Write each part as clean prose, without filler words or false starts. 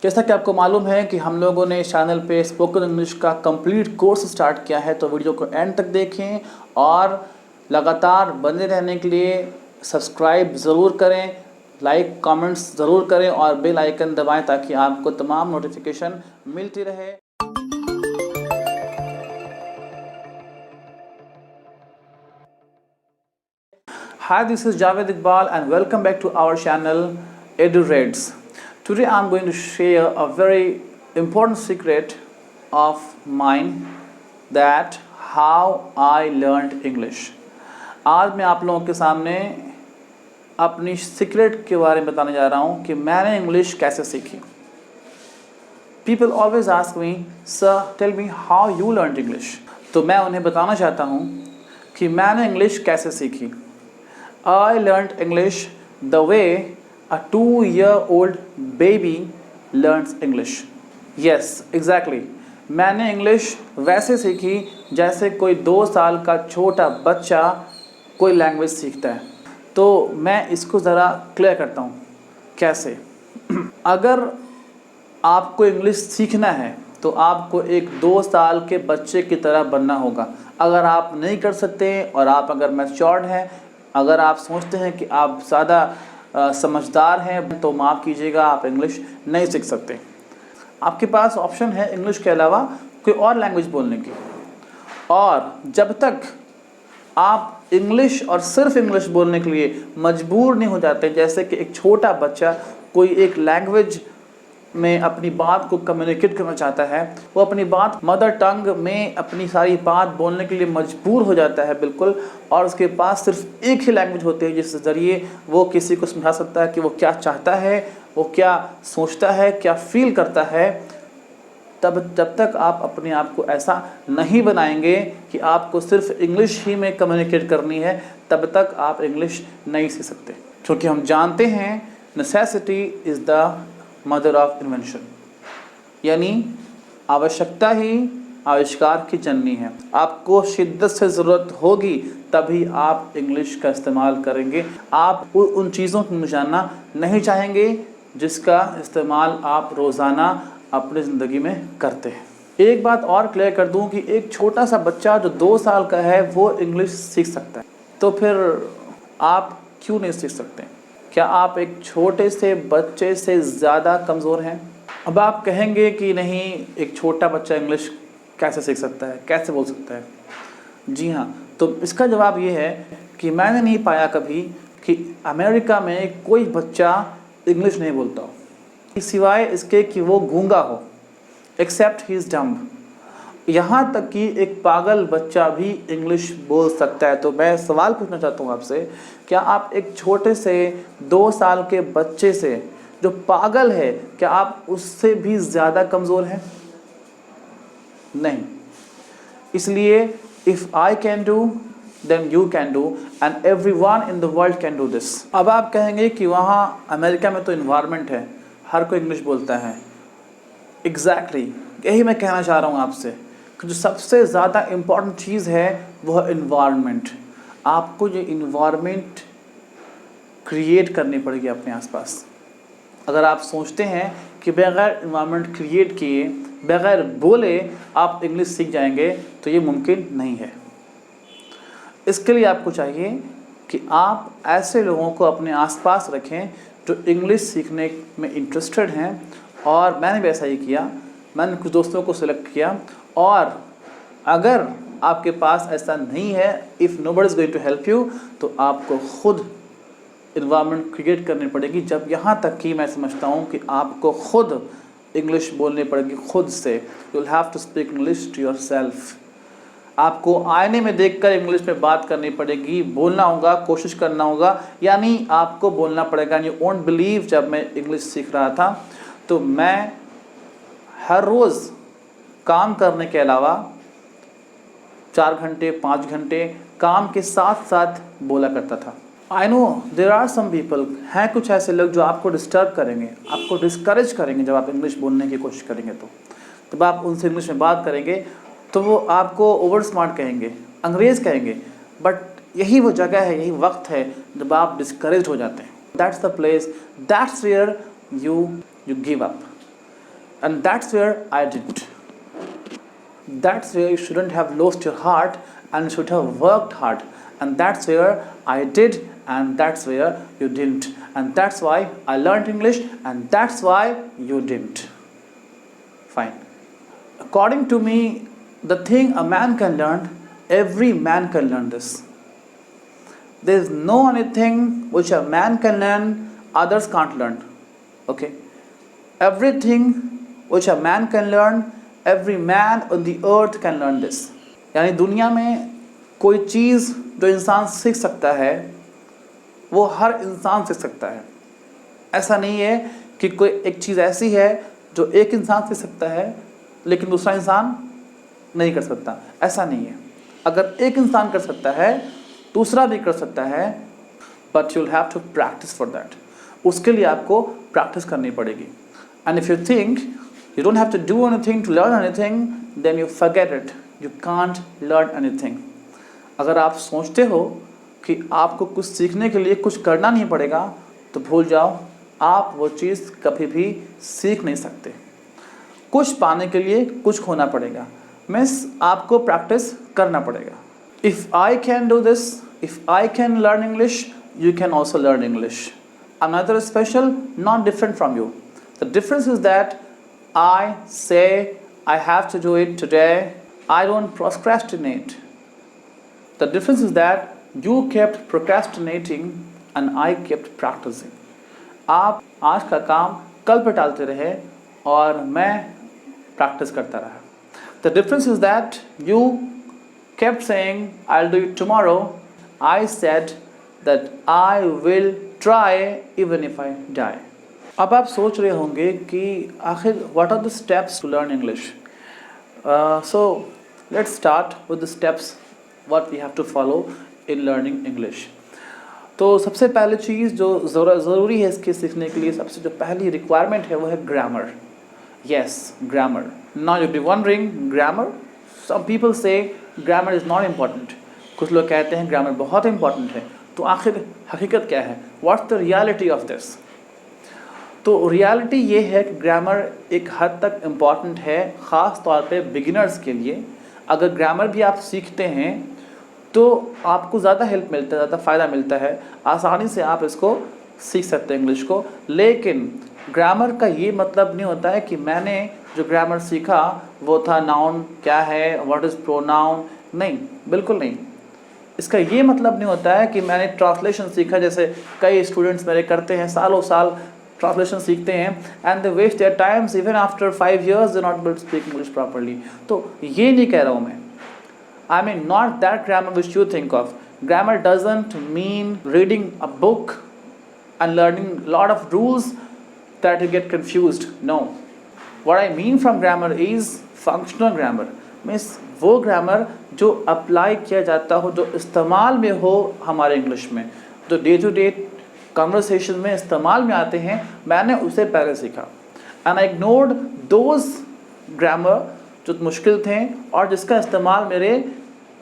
जैसा कि आपको मालूम है कि हम लोगों ने चैनल पे स्पोकन इंग्लिश का कंप्लीट कोर्स स्टार्ट किया है, तो वीडियो को एंड तक देखें और लगातार बने रहने के लिए सब्सक्राइब ज़रूर करें, लाइक कमेंट्स ज़रूर करें और बेल आइकन दबाएं ताकि आपको तमाम नोटिफिकेशन मिलती रहे। Hi, this is Javed Iqbal and welcome back to our channel EduReds. Today I am going to share a very important secret of mine that how I learned English. आज मैं आप लोगों के सामने अपनी सीक्रेट के बारे में बताने जा रहा हूँ कि मैंने इंग्लिश कैसे सीखी। People always ask me, sir, tell me how you learned English. तो मैं उन्हें बताना चाहता हूँ कि मैंने इंग्लिश कैसे सीखी। I learned English the way a 2-year-old baby learns English. Yes, exactly. मैंने इंग्लिश वैसे सीखी जैसे कोई 2 साल का छोटा बच्चा कोई लैंग्वेज सीखता है। तो मैं इसको ज़रा क्लियर करता हूँ कैसे। अगर आपको इंग्लिश सीखना है तो आपको एक 2 साल के बच्चे की तरह बनना होगा। अगर आप नहीं कर सकते और आप अगर मैच्योर्ड हैं, अगर आप सोचते हैं कि आप ज़्यादा समझदार हैं, तो माफ़ कीजिएगा, आप इंग्लिश नहीं सीख सकते। आपके पास ऑप्शन है इंग्लिश के अलावा कोई और लैंग्वेज बोलने की, और जब तक आप इंग्लिश और सिर्फ इंग्लिश बोलने के लिए मजबूर नहीं हो जाते, जैसे कि एक छोटा बच्चा कोई एक लैंग्वेज में अपनी बात को कम्युनिकेट करना चाहता है, वो अपनी बात मदर टंग में अपनी सारी बात बोलने के लिए मजबूर हो जाता है बिल्कुल, और उसके पास सिर्फ एक ही लैंग्वेज होती है जिस ज़रिए वो किसी को समझा सकता है कि वो क्या चाहता है, वो क्या सोचता है, क्या फील करता है। जब तक आप अपने आप को ऐसा नहीं बनाएंगे कि आपको सिर्फ इंग्लिश ही में कम्युनिकेट करनी है, तब तक आप इंग्लिश नहीं सीख सकते। क्योंकि हम जानते हैं necessity is the mother of invention, यानी आवश्यकता ही आविष्कार की जननी है। आपको शिद्दत से ज़रूरत होगी तभी आप इंग्लिश का इस्तेमाल करेंगे। आप उन चीज़ों को जानना नहीं चाहेंगे जिसका इस्तेमाल आप रोज़ाना अपनी ज़िंदगी में करते हैं। एक बात और क्लियर कर दूं कि एक छोटा सा बच्चा जो 2 साल का है वो इंग्लिश सीख सकता है, तो फिर आप क्यों नहीं सीख सकते? क्या आप एक छोटे से बच्चे से ज़्यादा कमज़ोर हैं? अब आप कहेंगे कि नहीं, एक छोटा बच्चा इंग्लिश कैसे सीख सकता है, कैसे बोल सकता है? जी हाँ, तो इसका जवाब ये है कि मैंने नहीं पाया कभी कि अमेरिका में कोई बच्चा इंग्लिश नहीं बोलता हो, सिवाय इसके कि वो गूंगा हो, एक्सेप्ट ही इज़ डम्ब। यहाँ तक कि एक पागल बच्चा भी इंग्लिश बोल सकता है। तो मैं सवाल पूछना चाहता हूँ आपसे, क्या आप एक छोटे से 2 साल के बच्चे से जो पागल है, क्या आप उससे भी ज़्यादा कमज़ोर हैं? नहीं। इसलिए if I can do then you can do and everyone in the world can do this. अब आप कहेंगे कि वहाँ अमेरिका में तो इन्वायरमेंट है, हर कोई इंग्लिश बोलता है। एग्जैक्टली, यही मैं कहना चाह रहा हूँ आपसे कि जो सबसे ज़्यादा इम्पॉर्टेंट चीज़ है वो है इन्वायरमेंट। आपको ये इन्वायरमेंट क्रिएट करनी पड़ेगी अपने आसपास। अगर आप सोचते हैं कि बगैर इन्वायरमेंट क्रिएट किए, बगैर बोले आप इंग्लिश सीख जाएंगे, तो ये मुमकिन नहीं है। इसके लिए आपको चाहिए कि आप ऐसे लोगों को अपने आसपास रखें जो इंग्लिश सीखने में इंटरेस्टेड हैं, और मैंने भी ऐसा ही किया। मैंने कुछ दोस्तों को सिलेक्ट किया, और अगर आपके पास ऐसा नहीं है, if nobody is going to help you, तो आपको खुद इन्वायरमेंट क्रिएट करनी पड़ेगी। जब यहाँ तक कि मैं समझता हूँ कि आपको खुद इंग्लिश बोलनी पड़ेगी, खुद से। You will have to speak English to yourself. आपको आईने में देखकर इंग्लिश में बात करनी पड़ेगी, बोलना होगा, कोशिश करना होगा, यानी आपको बोलना पड़ेगा। यू वोंट बिलीव, जब मैं इंग्लिश सीख रहा था तो मैं हर रोज़ काम करने के अलावा 4 घंटे 5 घंटे काम के साथ साथ बोला करता था। I know there are some people, हैं कुछ ऐसे लोग जो आपको डिस्टर्ब करेंगे, आपको डिस्करेज करेंगे जब आप इंग्लिश बोलने की कोशिश करेंगे। तो जब आप उनसे इंग्लिश में बात करेंगे तो वो आपको ओवर स्मार्ट कहेंगे, अंग्रेज़ कहेंगे, बट यही वो जगह है, यही वक्त है जब आप डिस्करेज हो जाते हैं। That's the place, that's where you give up. and that's where I didn't. That's where you shouldn't have lost your heart and should have worked hard. And that's where I did, and that's where you didn't. And that's why I learned English, and that's why you didn't. Fine. According to me, the thing a man can learn, every man can learn this. There is no anything which a man can learn, others can't learn. Okay? Everything which a man can learn, every man on the earth can learn this. यानी दुनिया में कोई चीज़ जो इंसान सीख सकता है वो हर इंसान सीख सकता है. ऐसा नहीं है कि कोई एक चीज़ ऐसी है जो एक इंसान सीख सकता है लेकिन दूसरा इंसान नहीं कर सकता. ऐसा नहीं है. अगर एक इंसान कर सकता है दूसरा भी कर सकता है, but you will have to practice for that. उसके लिए आपको प्रैक्टिस करनी पड़ेगी. And if you think you don't have to do anything to learn anything, then you forget it. You can't learn anything. अगर आप सोचते हो कि आपको कुछ सीखने के लिए कुछ करना नहीं पड़ेगा तो भूल जाओ, आप वो चीज़ कभी भी सीख नहीं सकते. कुछ पाने के लिए कुछ खोना पड़ेगा. मीन्स आपको प्रैक्टिस करना पड़ेगा. If I can do this, if I can learn English, you can also learn English. I'm neither special, not different from you. The difference is that I say I have to do it today. I don't procrastinate. The difference is that you kept procrastinating and I kept practicing. आप आज का काम कल पे टालते रहे और मैं प्रैक्टिस करता रहा. The difference is that you kept saying I'll do it tomorrow. I said that I will try even if I die. अब आप सोच रहे होंगे कि आखिर what are the steps to learn English. So let's start with the steps what we have to follow in learning English. तो सबसे पहली चीज़ जो ज़रूरी है इसके सीखने के लिए, सबसे जो पहली रिक्वायरमेंट है वो है grammar. Yes, grammar. Now you be wondering, grammar, some people say grammar is not important. कुछ लोग कहते हैं ग्रामर बहुत इंपॉर्टेंट है. तो आखिर हकीकत क्या है? What's the reality of this? तो रियलिटी ये है कि ग्रामर एक हद तक इम्पॉर्टेंट है, ख़ास तौर पे बिगिनर्स के लिए. अगर ग्रामर भी आप सीखते हैं तो आपको ज़्यादा हेल्प मिलता है, ज़्यादा फ़ायदा मिलता है. आसानी से आप इसको सीख सकते हैं इंग्लिश को. लेकिन ग्रामर का ये मतलब नहीं होता है कि मैंने जो ग्रामर सीखा वो था नाउन क्या है, व्हाट इज़ प्रोनाउन. नहीं, बिल्कुल नहीं. इसका ये मतलब नहीं होता है कि मैंने ट्रांसलेशन सीखा, जैसे कई स्टूडेंट्स मेरे करते हैं, सालों साल ट्रांसलेशन सीखते हैं and they waste their times even after 5 years they not able to speak English properly. तो ये नहीं कह रहा हूँ मैं. I mean not that grammar which you think of. Grammar doesn't mean reading a book and learning lot of rules that you get confused. No, what I mean from grammar is functional grammar. Means वो grammar जो apply किया जाता हो, जो इस्तेमाल में हो हमारे इंग्लिश में, जो डे टू डे कन्वर्सेशन में इस्तेमाल में आते हैं. मैंने उसे पहले सीखा and I ignored those grammar जो मुश्किल थे और जिसका इस्तेमाल मेरे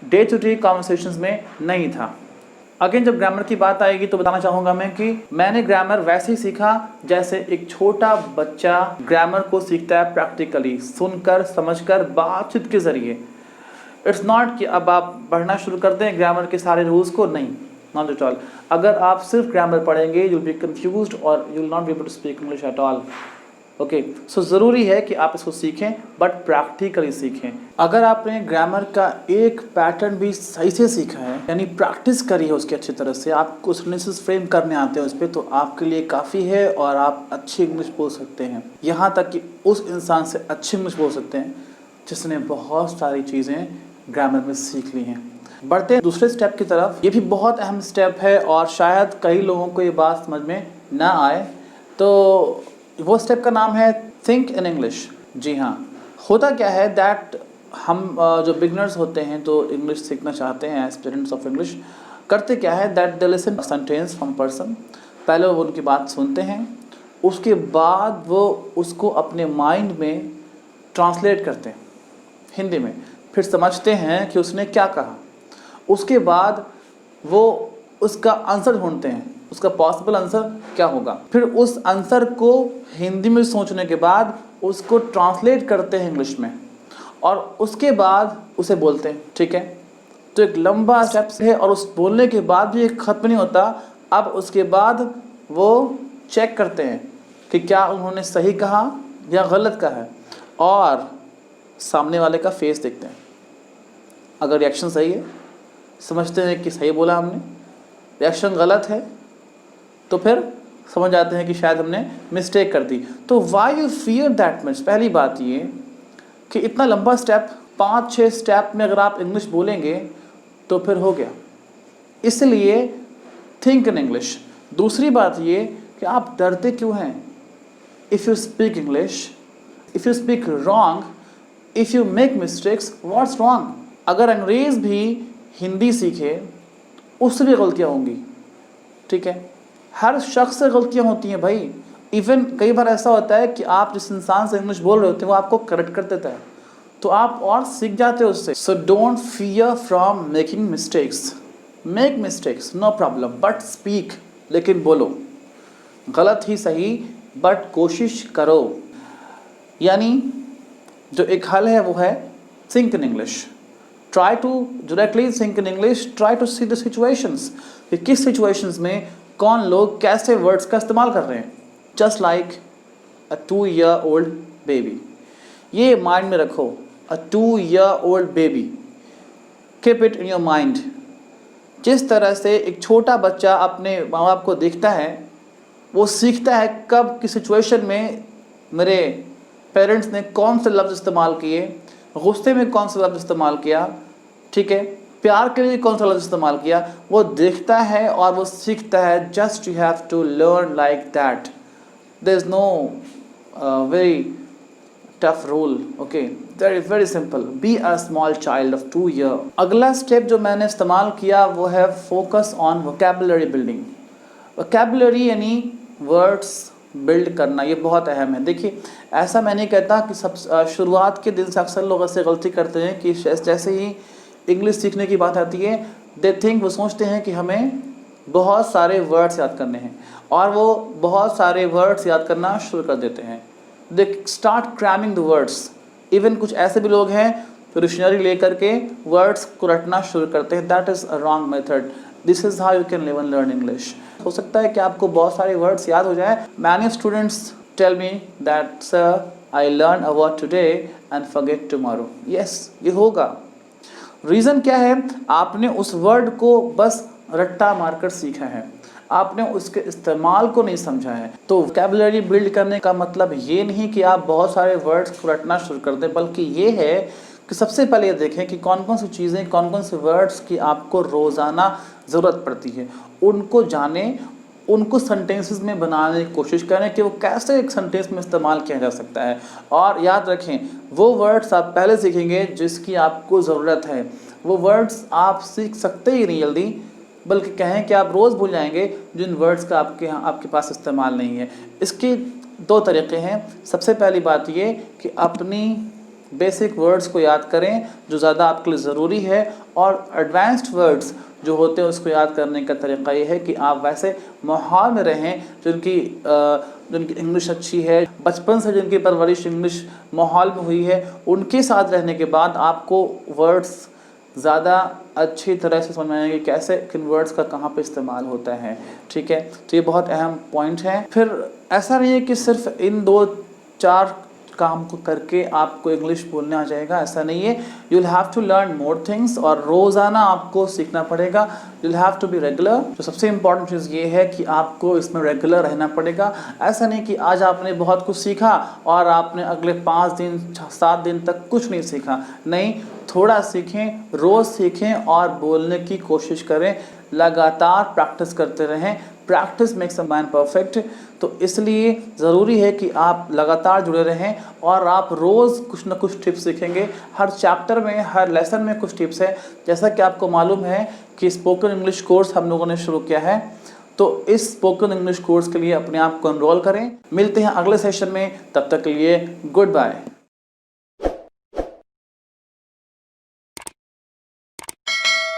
डे टू डे कन्वर्सेशंस में नहीं था. अगेन जब ग्रामर की बात आएगी तो बताना चाहूँगा मैं कि मैंने ग्रामर वैसे ही सीखा जैसे एक छोटा बच्चा ग्रामर को सीखता है, प्रैक्टिकली, सुनकर, समझकर, बातचीत के ज़रिए. इट्स नॉट कि अब आप पढ़ना शुरू कर दें ग्रामर के सारे रूल्स को. नहीं, नॉट एट ऑल. अगर आप सिर्फ ग्रामर पढ़ेंगे यू विल बी कंफ्यूज्ड और you will not be able to speak English at all. Okay, so ज़रूरी है कि आप इसको सीखें बट प्रैक्टिकली सीखें. अगर आपने ग्रामर का एक पैटर्न भी सही से सीखा है, यानी प्रैक्टिस करी है उसकी अच्छी तरह से, आपको सेंटेंसेस फ्रेम करने आते हैं उस पर, तो आपके लिए काफ़ी है और आप अच्छी इंग्लिश बोल सकते हैं. यहाँ तक कि उस इंसान से अच्छी इंग्लिश बोल सकते हैं जिसने बहुत सारी चीज़ें ग्रामर में सीख ली हैं. बढ़ते हैं दूसरे स्टेप की तरफ. ये भी बहुत अहम स्टेप है और शायद कई लोगों को ये बात समझ में ना आए. तो वो स्टेप का नाम है थिंक इन इंग्लिश. जी हाँ, होता क्या है दैट हम जो बिगनर्स होते हैं तो इंग्लिश सीखना चाहते हैं, स्टूडेंट्स ऑफ इंग्लिश, करते क्या है that they listen sentence from person. पहले वो उनकी बात सुनते हैं, उसके बाद वो उसको अपने माइंड में ट्रांसलेट करते हैं हिंदी में, फिर समझते हैं कि उसने क्या कहा. उसके बाद वो उसका आंसर ढूंढते हैं, उसका पॉसिबल आंसर क्या होगा. फिर उस आंसर को हिंदी में सोचने के बाद उसको ट्रांसलेट करते हैं इंग्लिश में और उसके बाद उसे बोलते हैं, ठीक है। तो एक लंबा स्टेप्स है और उस बोलने के बाद भी एक ख़त्म नहीं होता। अब उसके बाद वो चेक करते हैं कि क्या उन्होंने सही कहा या गलत कहा है, और सामने वाले का फेस देखते हैं। अगर रिएक्शन सही है, समझते हैं कि सही बोला हमने, रिएक्शन गलत है तो फिर समझ जाते हैं कि शायद हमने मिस्टेक कर दी। तो why you fear that much? पहली बात ये कि इतना लंबा स्टेप, 5-6 स्टेप में अगर आप इंग्लिश बोलेंगे तो फिर हो गया, इसलिए थिंक इन इंग्लिश। दूसरी बात ये कि आप डरते क्यों हैं? If you speak English, if you speak wrong, if you make mistakes, what's wrong? अगर अंग्रेज़ भी हिंदी सीखे उससे भी गलतियाँ होंगी, ठीक है। हर शख्स से गलतियाँ होती हैं भाई। इवन कई बार ऐसा होता है कि आप जिस इंसान से इंग्लिश बोल रहे होते हैं वो आपको करेक्ट कर देता है, तो आप और सीख जाते हो उससे। So don't fear from making mistakes. Make mistakes, no problem, but speak, लेकिन बोलो। गलत ही सही बट कोशिश करो। यानी जो एक हल है वो है think in English. Try to directly think in English, try to see the situations, कि किस सिचुएशंस में कौन लोग कैसे वर्ड्स का इस्तेमाल कर रहे हैं। जस्ट लाइक अ 2-year-old बेबी, ये माइंड में रखो। अ 2-year-old baby, keep it in your mind. जिस तरह से एक छोटा बच्चा अपने माँ बाप को देखता है, वो सीखता है कब किस सिचुएशन में मेरे पेरेंट्स ने कौन से लफ्ज़ इस्तेमाल किए, गुस्से में कौन सा लफ्ज़ इस्तेमाल किया, ठीक है, प्यार के लिए कौन सा लफ्ज़ इस्तेमाल किया, वो देखता है और वो सीखता है। Just you have to learn like that. There is no very tough rule, okay, that is very simple. Be a small child of 2 year। अगला स्टेप जो मैंने इस्तेमाल किया वो है focus on vocabulary building. Vocabulary यानी वर्ड्स बिल्ड करना, ये बहुत अहम है। देखिए, ऐसा मैं नहीं कहता कि सब शुरुआत के दिन से अक्सर लोग ऐसे गलती करते हैं कि जैसे ही इंग्लिश सीखने की बात आती है, दे थिंक, वो सोचते हैं कि हमें बहुत सारे वर्ड्स याद करने हैं और वो बहुत सारे वर्ड्स याद करना शुरू कर देते हैं। They start cramming the words. Even कुछ ऐसे भी लोग हैं जो डिक्शनरी लेकर के वर्ड्स को रटना शुरू करते हैं। That is a wrong method. This is how you can live and learn English. हो सकता है कि आपको बहुत सारे वर्ड्स याद हो जाए। Many students tell me that sir I learn a word today and forget tomorrow. Yes, ये होगा। रीज़न क्या है? आपने उस वर्ड को बस रट्टा मारकर सीखा है, आपने उसके इस्तेमाल को नहीं समझा है। तो वोकैबुलरी बिल्ड करने का मतलब ये नहीं कि आप बहुत सारे वर्ड्स को रटना शुरू कर दें, बल्कि ये है कि सबसे पहले ये देखें कि कौन कौन सी चीज़ें, कौन कौन से वर्ड्स की आपको रोज़ाना ज़रूरत पड़ती है, उनको जानें, उनको सेंटेंसेस में बनाने की कोशिश करें कि वो कैसे एक सेंटेंस में इस्तेमाल किया जा सकता है। और याद रखें, वो वर्ड्स आप पहले सीखेंगे जिसकी आपको ज़रूरत है। वो वर्ड्स आप सीख सकते ही नहीं जल्दी, बल्कि कहें कि आप रोज़ भूल जाएंगे जिन वर्ड्स का आपके पास इस्तेमाल नहीं है। इसके 2 तरीक़े हैं। सबसे पहली बात ये कि अपनी बेसिक वर्ड्स को याद करें जो ज़्यादा आपके लिए ज़रूरी है, और एडवांस्ड वर्ड्स जो होते हैं उसको याद करने का तरीका ये है कि आप वैसे माहौल में रहें जिनकी इंग्लिश अच्छी है, बचपन से जिनकी परवरिश इंग्लिश माहौल में हुई है, उनके साथ रहने के बाद आपको वर्ड्स ज़्यादा अच्छी तरह से समझ में आएंगे कैसे किन वर्ड्स का कहाँ पे इस्तेमाल होता है, ठीक है। तो ये बहुत अहम पॉइंट है। फिर ऐसा नहीं है कि सिर्फ इन 2-4 काम को करके आपको इंग्लिश बोलने आ जाएगा, ऐसा नहीं है। You will have to learn more things, और रोज़ाना आपको सीखना पड़ेगा। You will have to be regular. तो सबसे इम्पॉर्टेंट चीज़ ये है कि आपको इसमें रेगुलर रहना पड़ेगा। ऐसा नहीं कि आज आपने बहुत कुछ सीखा और आपने अगले 5 दिन 7 दिन तक कुछ नहीं सीखा। नहीं, थोड़ा सीखें, रोज़ सीखें और बोलने की कोशिश करें। लगातार प्रैक्टिस करते रहें। Practice makes a man perfect. तो इसलिए ज़रूरी है कि आप लगातार जुड़े रहें और आप रोज़ कुछ ना कुछ टिप्स सीखेंगे। हर चैप्टर में, हर लेसन में कुछ टिप्स है। जैसा कि आपको मालूम है कि स्पोकन इंग्लिश कोर्स हम लोगों ने शुरू किया है, तो इस स्पोकन इंग्लिश कोर्स के लिए अपने आप को एनरोल करें। मिलते हैं अगले सेशन में, तब तक के लिए गुड बाय।